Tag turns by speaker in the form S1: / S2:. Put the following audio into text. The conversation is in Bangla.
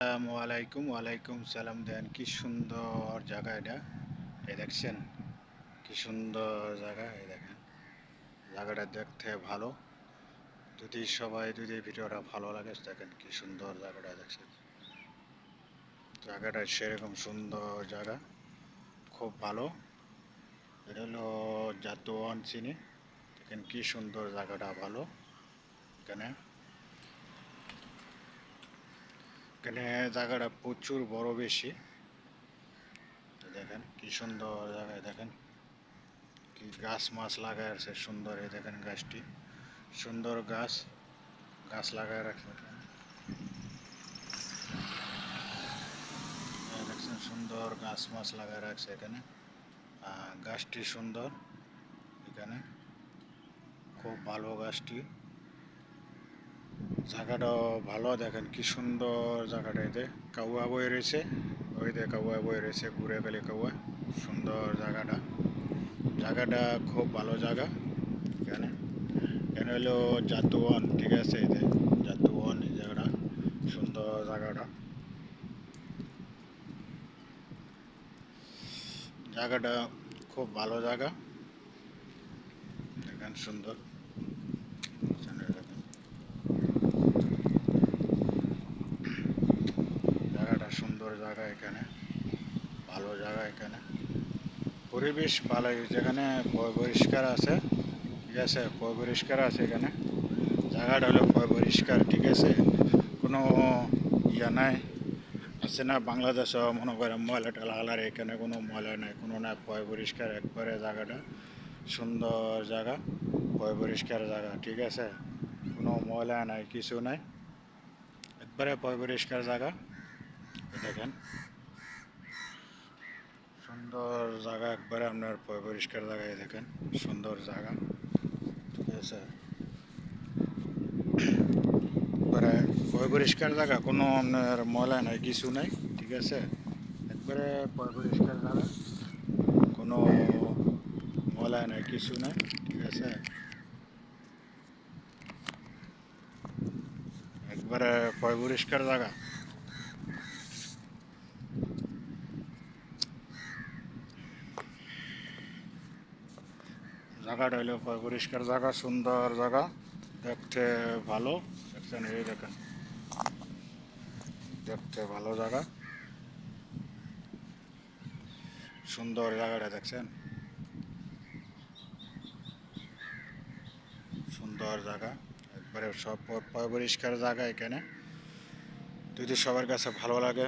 S1: আসসালামু আলাইকুম ওয়ালাইকুম সালাম। দেন কি সুন্দর জায়গা এটা, এই দেখছেন কি সুন্দর জায়গা। এই দেখেন জায়গাটা দেখতে ভালো। যদি ভিডিওটা ভালো লাগে, দেখেন কি সুন্দর জায়গাটা দেখছেন। জায়গাটা সেরকম সুন্দর জায়গা, খুব ভালো। এটা হলো জাতুয়ান চিনি। দেখেন কি সুন্দর জায়গাটা, ভালো। এখানে এখানে জায়গাটা প্রচুর বড়, বেশি। দেখেন কি সুন্দর জায়গায়, দেখেন কি গাছ মাছ লাগায় আছে সুন্দর। এই দেখেন গাছটি সুন্দর, গাছ গাছ লাগায় রাখছে। দেখছেন সুন্দর গাছ মাছ লাগায় রাখছে এখানে। গাছটি সুন্দর, এখানে খুব ভালো গাছটি। জায়গাটাও ভালো, দেখেন কি সুন্দর জায়গাটা। এতে কাউয়া বয়ে রয়েছে, ওই দিয়ে কাউয়া বয়ে রয়েছে, ঘুরে গেলে কাউয়া। সুন্দর জায়গাটা, জায়গাটা খুব ভালো জায়গা। এখানে এখানে হলো জাতুয়ান, ঠিক আছে। এতে জাতুয়ান, এই জায়গাটা সুন্দর জায়গাটা। জায়গাটা খুব ভালো জায়গা, দেখেন সুন্দর। জায়গাটা সুন্দর জায়গা, এখানে ভালো জায়গা। এখানে পরিবেশ ভালো, যেখানে পরিষ্কার আছে, ঠিক আছে, পরিষ্কার আছে এখানে। জায়গাটা হলো পরিষ্কার, ঠিক আছে, কোনো ইয়া নাই। আছে না বাংলাদেশে মনে করেন ময়লা টেলা হালার, এখানে কোনো ময়লা নাই, কোনো না, পরিষ্কার একবারে। জায়গাটা সুন্দর জায়গা, পরিষ্কার জায়গা, ঠিক আছে, কোনো ময়লা নাই, কিছু নাই, একবারে পরিষ্কার জায়গা। দেখেন সুন্দর জায়গা, একবারে আপনার পরিষ্কার জায়গায়। দেখেন সুন্দর জায়গা, ঠিক আছে, একবারে পরিষ্কার জায়গা, কোনো আপনার ময়লা নাই, কিছু নাই, ঠিক আছে, একবারে পরিষ্কার জায়গা, কোনো ময়লা নাই, কিছু নাই, ঠিক আছে, একবারে পরিষ্কার জায়গা। জায়গাটা হইলো পরিষ্কার জায়গা, সুন্দর জায়গা, দেখতে ভালো। দেখছেন, এই দেখেন দেখতে ভালো জায়গা, সুন্দর জায়গাটা দেখছেন, সুন্দর জায়গা, একবারে সব পরিষ্কার জায়গা। এখানে যদি সবার কাছে ভালো লাগে,